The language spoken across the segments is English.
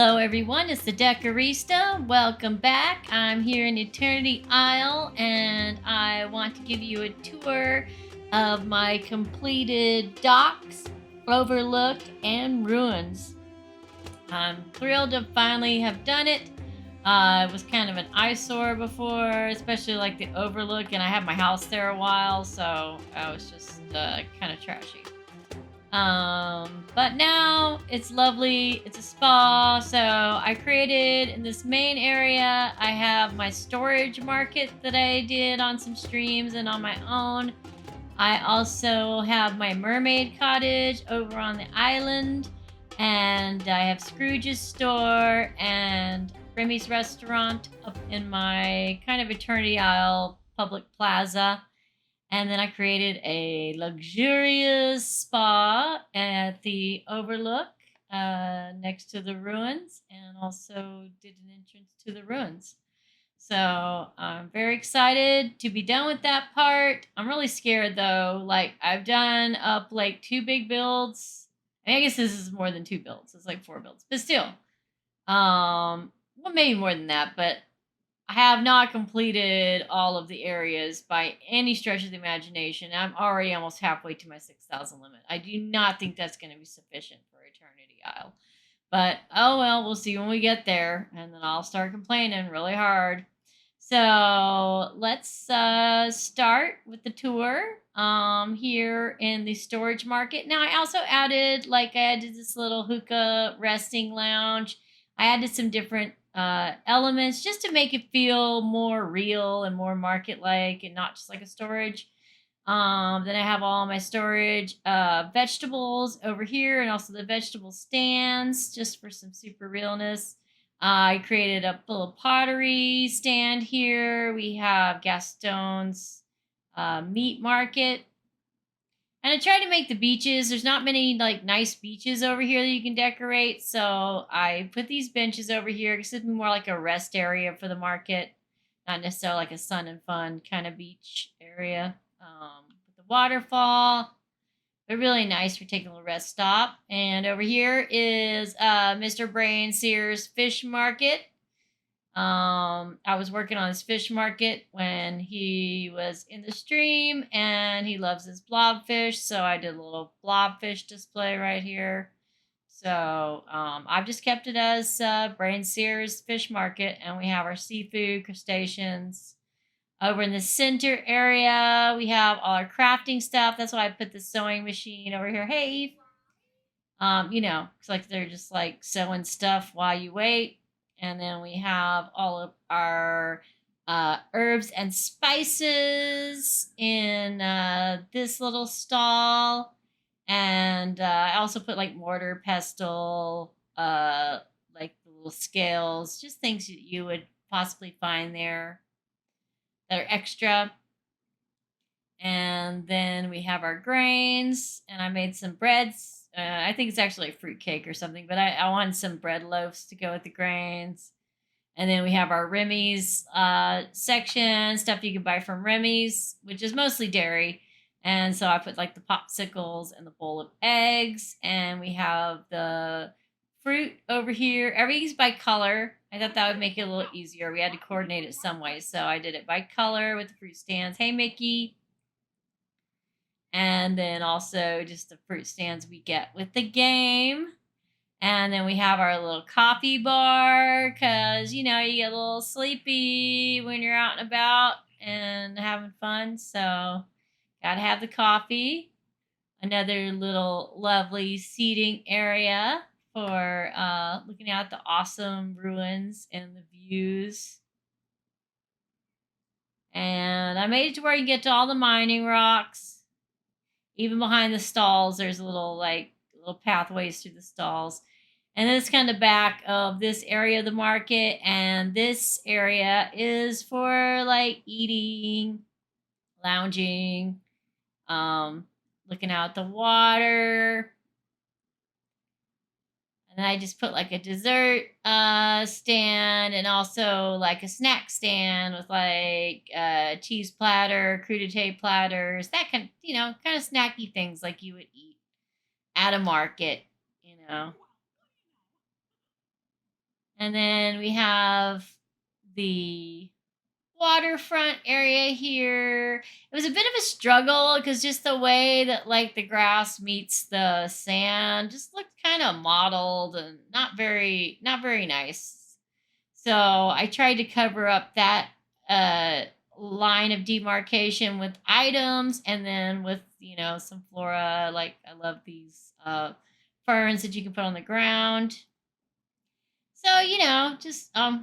Hello everyone, it's the Decorista. Welcome back. I'm here in Eternity Isle and I want to give you a tour of my completed docks, overlook, and ruins. I'm thrilled to finally have done it. It was kind of an eyesore before, especially like the overlook, and I had my house there a while, so I was just kind of trashy. But now it's lovely. It's a spa. So I created in this main area, I have my storage market that I did on some streams and on my own. I also have my Mermaid Cottage over on the island. And I have Scrooge's store and Remy's restaurant up in my kind of Eternity Isle public plaza. And then I created a luxurious spa at the Overlook next to the ruins, and also did an entrance to the ruins. So I'm very excited to be done with that part. I'm really scared though. Like I've done up like 2 big builds. I guess this is more than 2 builds. It's like 4 builds, but still, well, maybe more than that. But I have not completed all of the areas by any stretch of the imagination. I'm already almost halfway to my 6,000 limit. I do not think that's going to be sufficient for Eternity Isle. But oh well, we'll see when we get there, and then I'll start complaining really hard. So let's start with the tour here in the storage market. Now I also added, like I added this little hookah resting lounge. I added some different elements just to make it feel more real and more market-like and not just like a storage. Then I have all my storage vegetables over here and also the vegetable stands just for some super realness. I created a little pottery stand here. We have Gaston's meat market. And I tried to make the beaches. There's not many like nice beaches over here that you can decorate. So I put these benches over here because it's more like a rest area for the market, not necessarily like a sun and fun kind of beach area. With the waterfall, but really nice for taking a little rest stop. And over here is Mr. Brain Sears Fish Market. I was working on his fish market when he was in the stream, and he loves his blobfish, so I did a little blobfish display right here. So I've just kept it as Brain Sears Fish Market, and we have our seafood, crustaceans. Over in the center area, we have all our crafting stuff. That's why I put the sewing machine over here. Hey, Eve. It's like they're just like sewing stuff while you wait. And then we have all of our herbs and spices in this little stall. And I also put like mortar, pestle, like the little scales, just things that you would possibly find there that are extra. And then we have our grains, and I made some breads. I think it's actually a fruit cake or something, but I wanted some bread loaves to go with the grains. And then we have our Remy's section, stuff you can buy from Remy's, which is mostly dairy. And so I put like the popsicles and the bowl of eggs, and we have the fruit over here. Everything's by color. I thought that would make it a little easier. We had to coordinate it some way, so I did it by color with the fruit stands. Hey, Mickey. And then also just the fruit stands we get with the game. And then we have our little coffee bar because, you get a little sleepy when you're out and about and having fun. So, got to have the coffee. Another little lovely seating area for looking out the awesome ruins and the views. And I made it to where you get to all the mining rocks. Even behind the stalls, there's little pathways through the stalls. And then it's kind of back of this area of the market. And this area is for like eating, lounging, looking out the water. And then I just put like a dessert stand and also like a snack stand with like cheese platter, crudité platters, that kind of snacky things like you would eat at a market. And then we have the waterfront area here. It was a bit of a struggle because just the way that like the grass meets the sand just looked kind of mottled and not very nice. So I tried to cover up that uh, line of demarcation with items and then with, some flora. Like I love these ferns that you can put on the ground. So, just okay,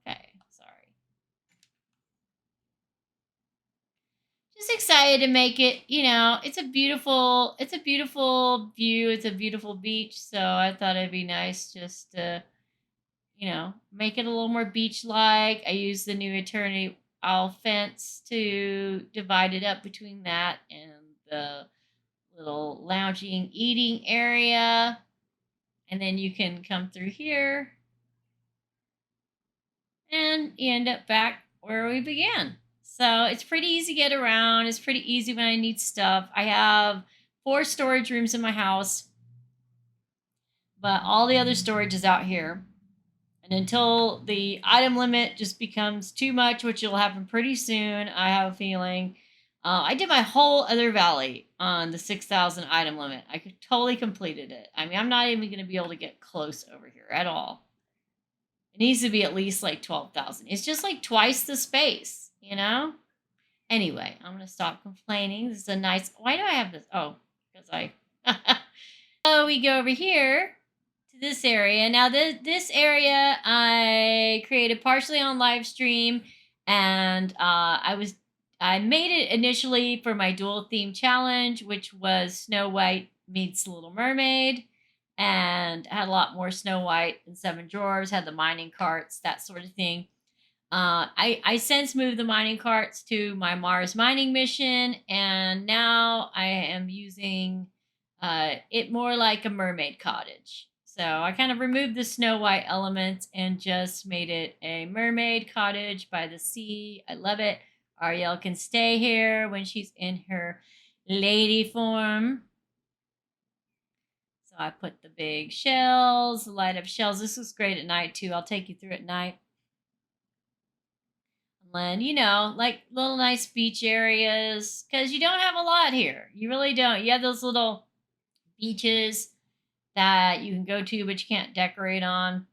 sorry. Just excited to make it, it's a beautiful view, it's a beautiful beach, so I thought it'd be nice just to make it a little more beach like. I used the new Eternity Owl fence to divide it up between that and the little lounging eating area. And then you can come through here and you end up back where we began. So it's pretty easy to get around. It's pretty easy when I need stuff. I have 4 storage rooms in my house, but all the other storage is out here. And until the item limit just becomes too much, which will happen pretty soon, I have a feeling. I did my whole other valley on the 6,000 item limit. I could totally completed it. I mean, I'm not even going to be able to get close over here at all. It needs to be at least like 12,000. It's just like twice the space, Anyway, I'm going to stop complaining. This is a nice. Why do I have this? Oh, because I. So we go over here to this area. Now, this area I created partially on live stream, and I made it initially for my dual theme challenge, which was Snow White meets Little Mermaid, and I had a lot more Snow White and Seven Dwarfs, had the mining carts, that sort of thing. I since moved the mining carts to my Mars mining mission, and now I am using it more like a mermaid cottage. So I kind of removed the Snow White elements and just made it a mermaid cottage by the sea. I love it. Ariel can stay here when she's in her lady form. So I put the big shells, light up shells. This is great at night too. I'll take you through at night. And like little nice beach areas, because you don't have a lot here. You really don't. You have those little beaches that you can go to, but you can't decorate on.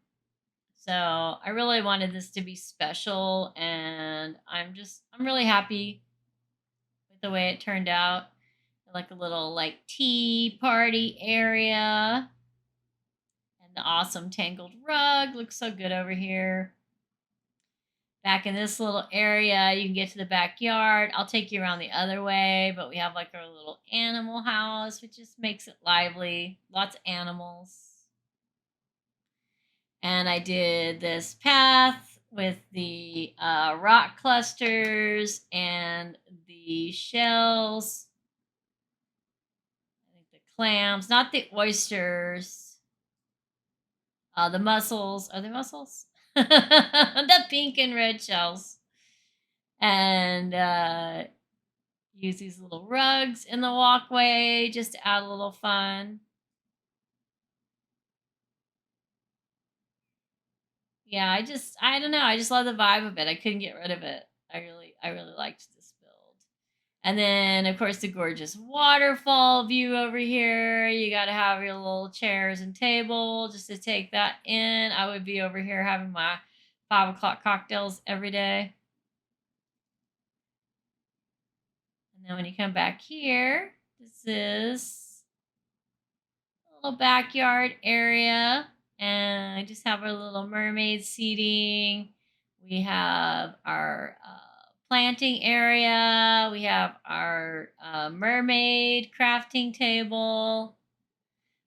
So I really wanted this to be special, and I'm really happy with the way it turned out. Like a little like tea party area, and the awesome tangled rug looks so good over here. Back in this little area, you can get to the backyard. I'll take you around the other way, but we have like our little animal house, which just makes it lively. Lots of animals. And I did this path with the rock clusters and the shells. I think the clams, not the oysters. The mussels. Are they mussels? The pink and red shells. And use these little rugs in the walkway just to add a little fun. Yeah, I don't know. I just love the vibe of it. I couldn't get rid of it. I really liked this build. And then of course the gorgeous waterfall view over here. You got to have your little chairs and table just to take that in. I would be over here having my 5 o'clock cocktails every day. And then when you come back here, this is a little backyard area. And I just have our little mermaid seating. We have our planting area. We have our mermaid crafting table.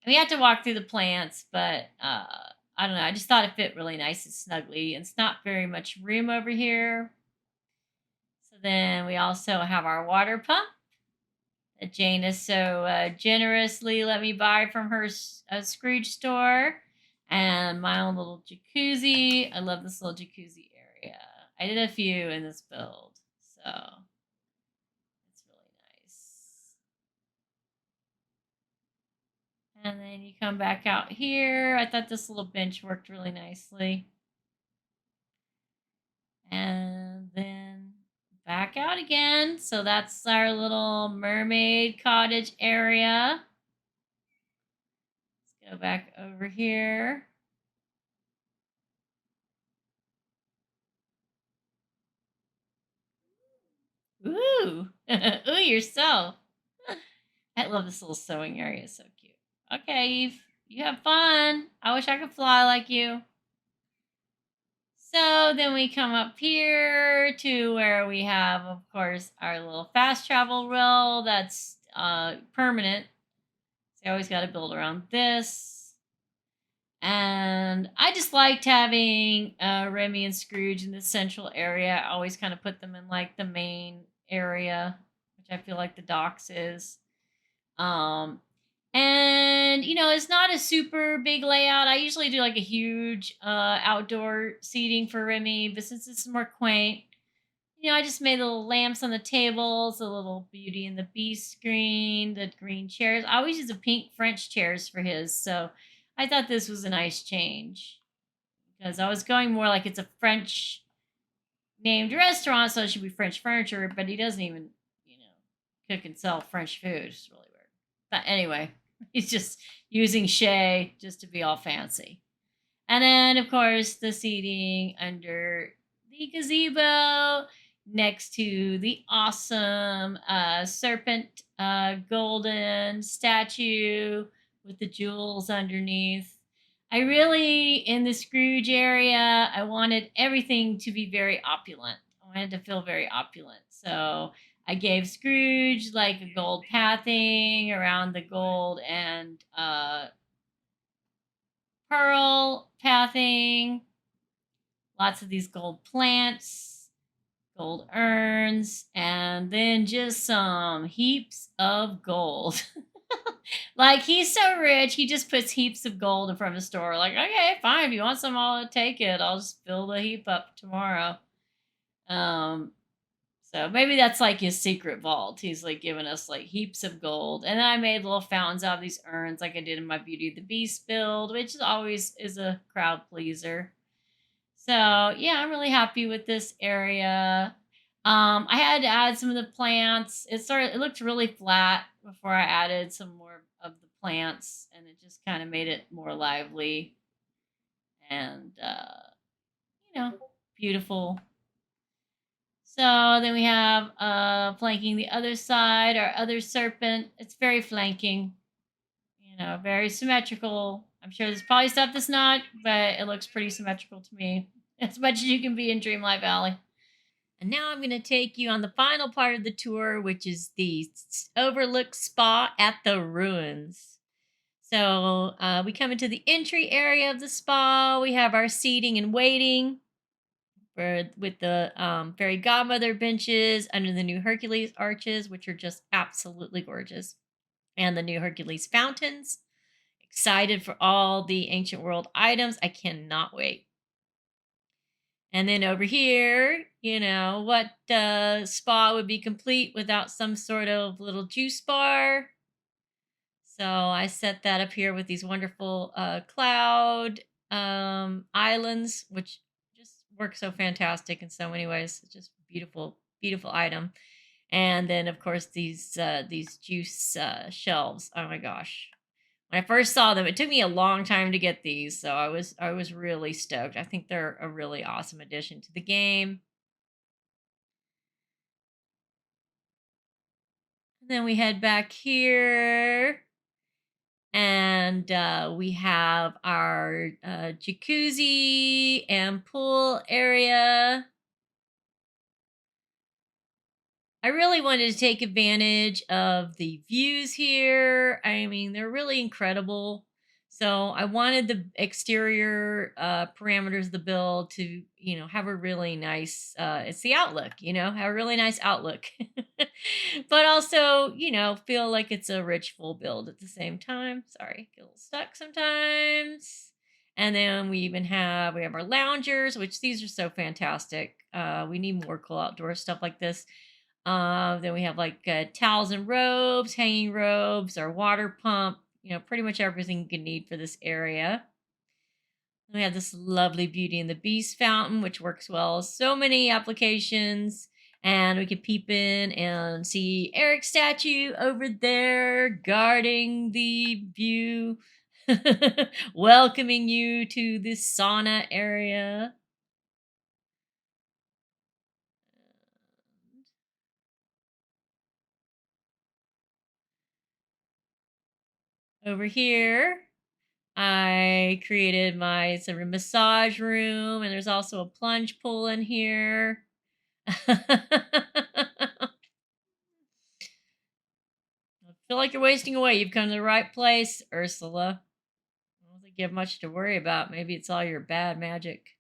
And we have to walk through the plants, but I don't know. I just thought it fit really nice and snugly. And it's not very much room over here. So then we also have our water pump that Jane is so generously let me buy from her Scrooge store. And my own little jacuzzi. I love this little jacuzzi area. I did a few in this build, so it's really nice. And then you come back out here. I thought this little bench worked really nicely. And then back out again. So that's our little Mermaid Cottage area. Let's go back over here. Ooh. Ooh, yourself. I love this little sewing area. It's so cute. Okay, Eve. You have fun. I wish I could fly like you. So then we come up here to where we have, of course, our little fast travel rail that's permanent. So you always got to build around this. And I just liked having Remy and Scrooge in the central area. I always kind of put them in like the main area, which I feel like the docks is. Um, and it's not a super big layout. I usually do like a huge outdoor seating for Remy, but since this is more quaint, I just made little lamps on the tables, a little Beauty and the Beast screen, the green chairs. I always use the pink French chairs for his, so I thought this was a nice change because I was going more like it's a French named restaurant, so it should be French furniture, but he doesn't even, cook and sell French food. It's really weird. But anyway, he's just using Shay just to be all fancy. And then, of course, the seating under the gazebo next to the awesome serpent golden statue with the jewels underneath. I really, in the Scrooge area, I wanted everything to be very opulent. I wanted to feel very opulent. So I gave Scrooge like a gold pathing around the gold and pearl pathing, lots of these gold plants, gold urns, and then just some heaps of gold. Like he's so rich, he just puts heaps of gold in front of his store. Like, okay, fine, if you want some, I'll take it. I'll just fill the heap up tomorrow. Um, so maybe that's like his secret vault. He's like giving us like heaps of gold. And then I made little fountains out of these urns like I did in my Beauty and the Beast build, which always is a crowd pleaser. So yeah, I'm really happy with this area. I had to add some of the plants. It looked really flat before I added some more of the plants, and it just kind of made it more lively and beautiful. So then we have flanking the other side, our other serpent. It's very flanking, very symmetrical. I'm sure there's probably stuff that's not, but it looks pretty symmetrical to me. As much as you can be in Dreamlight Valley. And now I'm going to take you on the final part of the tour, which is the Overlook Spa at the Ruins. So we come into the entry area of the spa. We have our seating and waiting with the fairy godmother benches under the new Hercules arches, which are just absolutely gorgeous, and the new Hercules fountains. Excited for all the ancient world items. I cannot wait. And then over here, what spa would be complete without some sort of little juice bar? So I set that up here with these wonderful cloud islands, which just work so fantastic in so many ways. It's just beautiful, beautiful item. And then of course these juice shelves. Oh my gosh. When I first saw them, it took me a long time to get these, so I was really stoked. I think they're a really awesome addition to the game. And then we head back here, and we have our jacuzzi and pool area. I really wanted to take advantage of the views here. I mean, they're really incredible. So I wanted the exterior parameters of the build to, have a really nice, it's the outlook, have a really nice outlook. But also, feel like it's a rich, full build at the same time. Sorry, get a little stuck sometimes. And then we have our loungers, which these are so fantastic. We need more cool outdoor stuff like this. Then we have like towels and robes, hanging robes, our water pump. pretty much everything you can need for this area. We have this lovely Beauty and the Beast fountain, which works well. So many applications. And we can peep in and see Eric's statue over there guarding the view, welcoming you to this sauna area. Over here, I created my sort of massage room, and there's also a plunge pool in here. I feel like you're wasting away. You've come to the right place, Ursula. I don't think you have much to worry about. Maybe it's all your bad magic.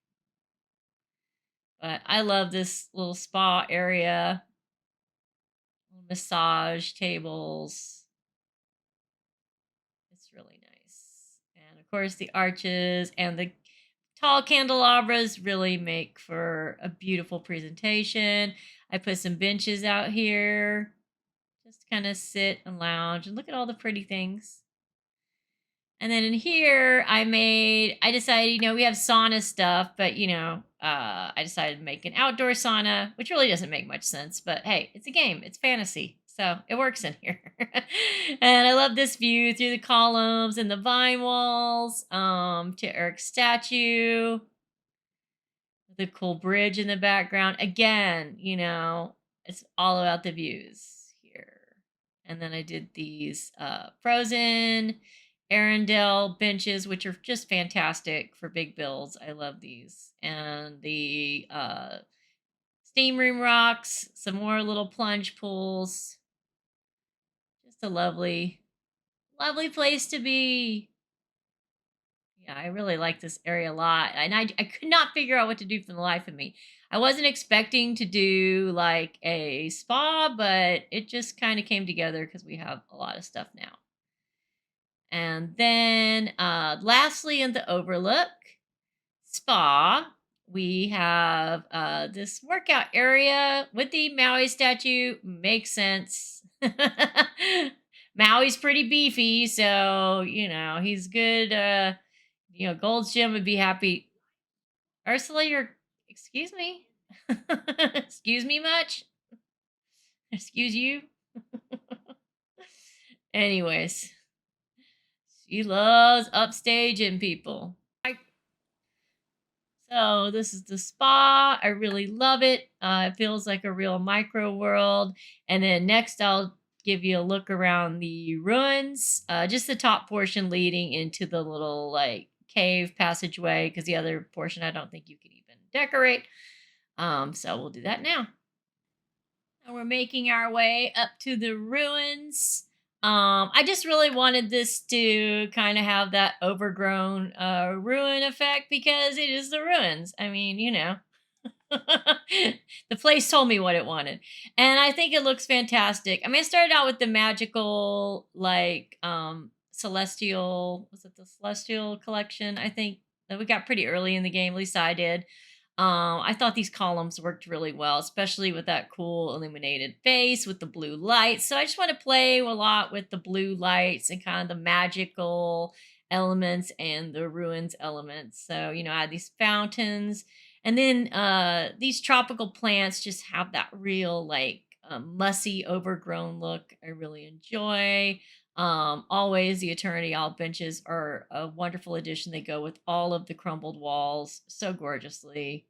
But I love this little spa area, massage tables. It's really nice. And of course, the arches and the tall candelabras really make for a beautiful presentation. I put some benches out here, just kind of sit and lounge and look at all the pretty things. And then in here, I decided, we have sauna stuff, but, I decided to make an outdoor sauna, which really doesn't make much sense. But hey, it's a game, it's fantasy. So it works in here. And I love this view through the columns and the vine walls to Eric's statue, the cool bridge in the background. Again, it's all about the views here. And then I did these frozen Arendelle benches, which are just fantastic for big builds. I love these. And the steam room rocks, some more little plunge pools. Just a lovely, lovely place to be. Yeah, I really like this area a lot. And I could not figure out what to do for the life of me. I wasn't expecting to do like a spa, but it just kind of came together because we have a lot of stuff now. And then lastly, in the Overlook Spa, we have this workout area with the Maui statue. Makes sense. Maui's pretty beefy, so, he's good. Gold's Gym would be happy. Ursula, excuse me? Excuse me much? Excuse you? Anyways, she loves upstaging people. So this is the spa. I really love it. It feels like a real micro world. And then next, I'll give you a look around the ruins, just the top portion leading into the little like cave passageway, because the other portion I don't think you can even decorate. So we'll do that now. And we're making our way up to the ruins. I just really wanted this to kind of have that overgrown ruin effect because it is the ruins. I mean, the place told me what it wanted. And I think it looks fantastic. I mean, I started out with the magical, like, celestial, was it the celestial collection? I think that we got pretty early in the game, at least I did. I thought these columns worked really well, especially with that cool illuminated face with the blue lights. So I just want to play a lot with the blue lights and kind of the magical elements and the ruins elements. So, I had these fountains, and then these tropical plants just have that real like mussy, overgrown look. I really enjoy. Always the Eternity All benches are a wonderful addition. They go with all of the crumbled walls so gorgeously.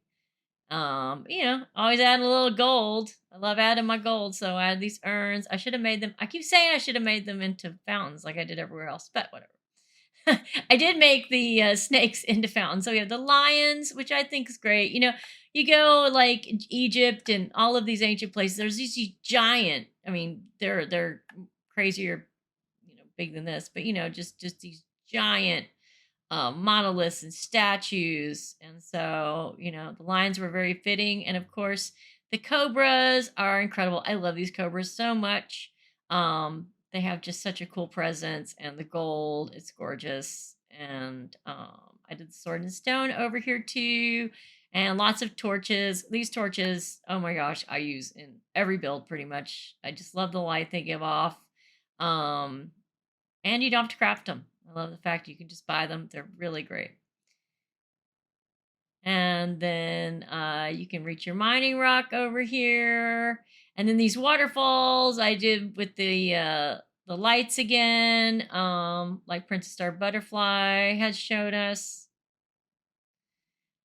Always add a little gold. I love adding my gold, so I add these urns. I should have made them. I keep saying I should have made them into fountains like I did everywhere else, but whatever. I did make the snakes into fountains. So we have the lions, which I think is great. You go like Egypt and all of these ancient places. There's these giant. I mean, they're crazier, big than this, but just these giant monoliths and statues. And so, the lions were very fitting. And of course, the cobras are incredible. I love these cobras so much. They have just such a cool presence, and the gold, it's gorgeous. And I did the sword and stone over here too, and lots of torches. These torches, oh my gosh, I use in every build pretty much. I just love the light they give off. And you don't have to craft them. I love the fact you can just buy them. They're really great. And then you can reach your mining rock over here. And then these waterfalls I did with the lights again, like Princess Star Butterfly has showed us.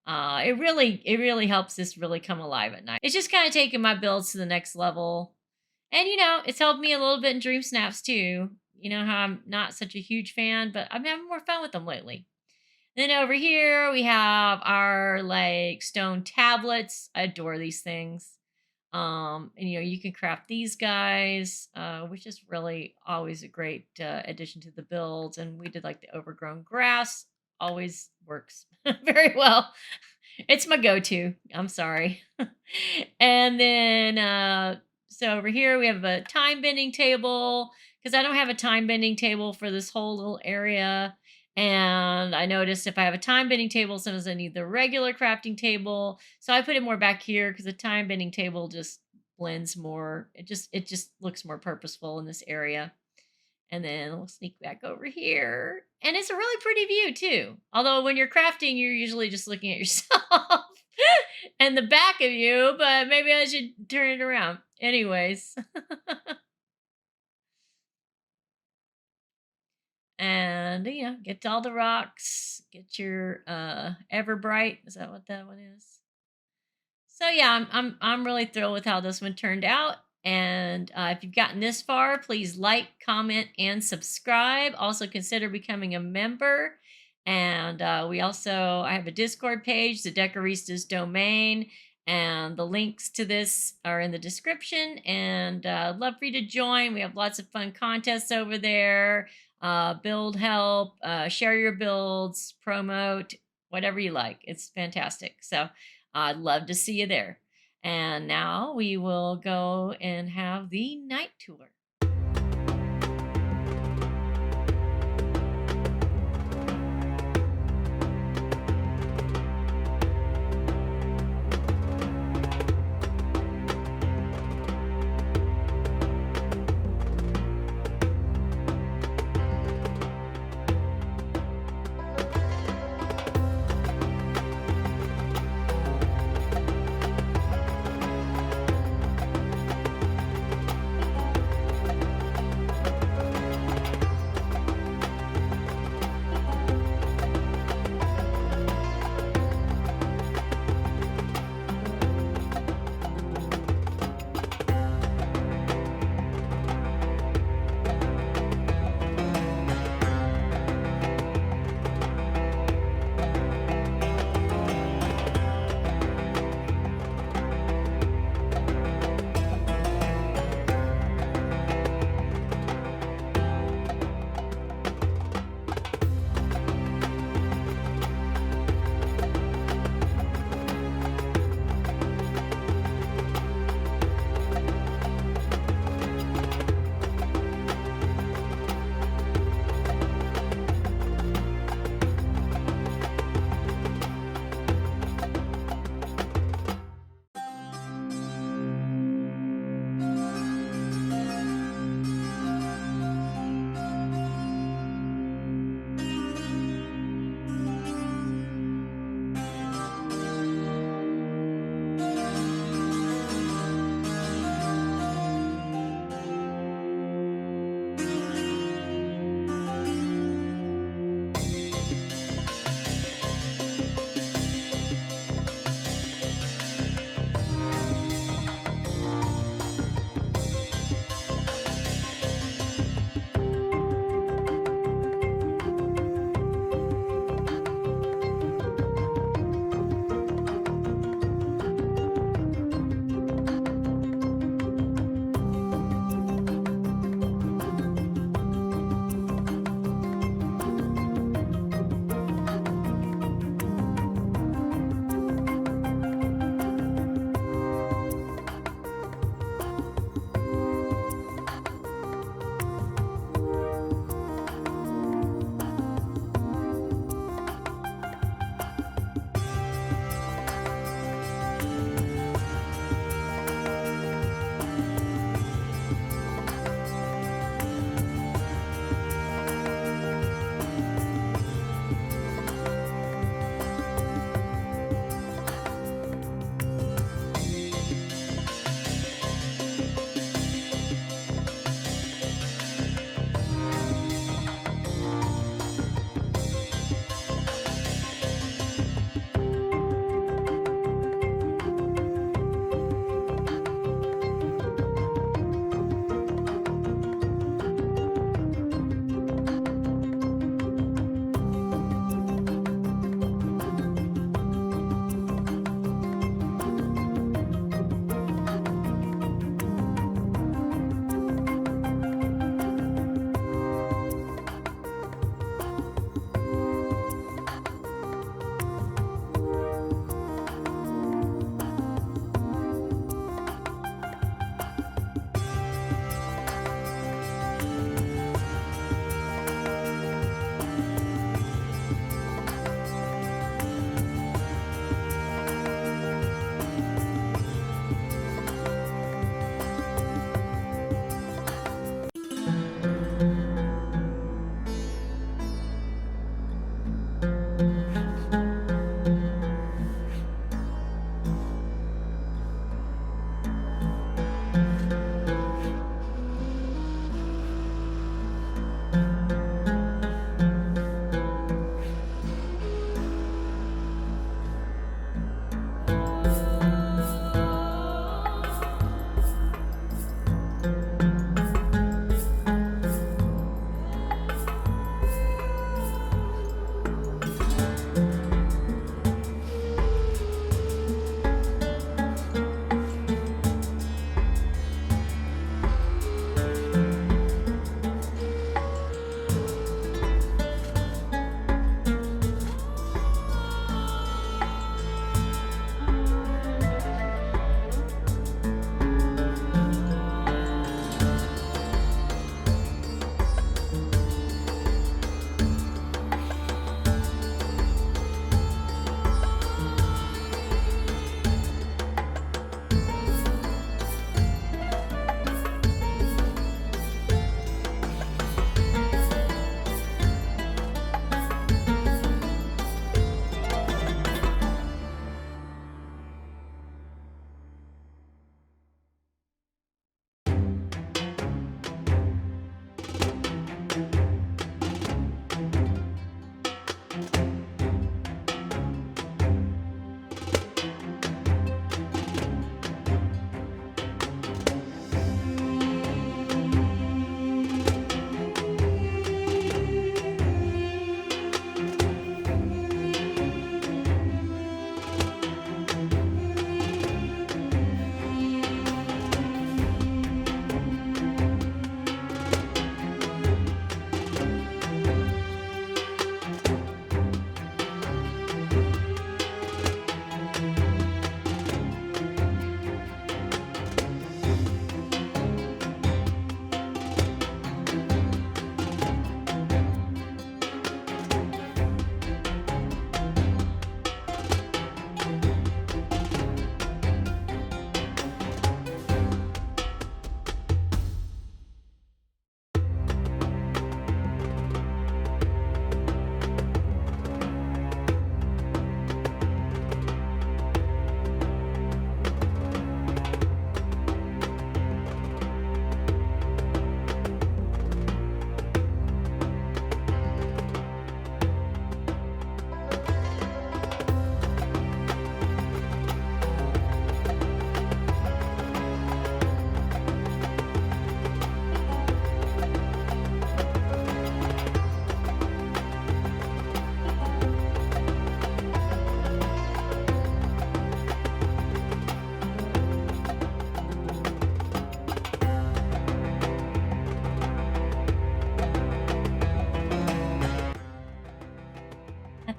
It really helps this really come alive at night. It's just kind of taking my builds to the next level. And it's helped me a little bit in Dream Snaps too. You know how I'm not such a huge fan, but I'm having more fun with them lately. Then over here we have our like stone tablets. I adore these things. And you can craft these guys, which is really always a great addition to the builds. And we did like the overgrown grass, always works very well. It's my go-to. I'm sorry. And then so over here we have a time bending table because I don't have a time bending table for this whole little area. And I noticed if I have a time bending table, sometimes I need the regular crafting table. So I put it more back here because the time bending table just blends more. It just looks more purposeful in this area. And then we'll sneak back over here. And it's a really pretty view too. Although when you're crafting, you're usually just looking at yourself and the back of you, but maybe I should turn it around. Anyways. And get to all the rocks, get your Everbright. Is that what that one is? So yeah, I'm really thrilled with how this one turned out. And if you've gotten this far, please like, comment, and subscribe. Also consider becoming a member. And I have a Discord page, the Decoristas domain, and the links to this are in the description. And I'd love for you to join. We have lots of fun contests over there. Build help, share your builds, promote, whatever you like. It's fantastic. So I'd love to see you there. And now we will go and have the night tour.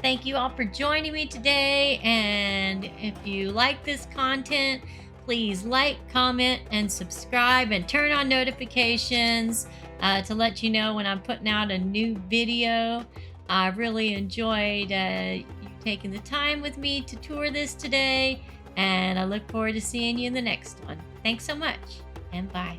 Thank you all for joining me today. And if you like this content, please like, comment, and subscribe, and turn on notifications to let you know when I'm putting out a new video. I really enjoyed you taking the time with me to tour this today, and I look forward to seeing you in the next one. Thanks so much, and bye.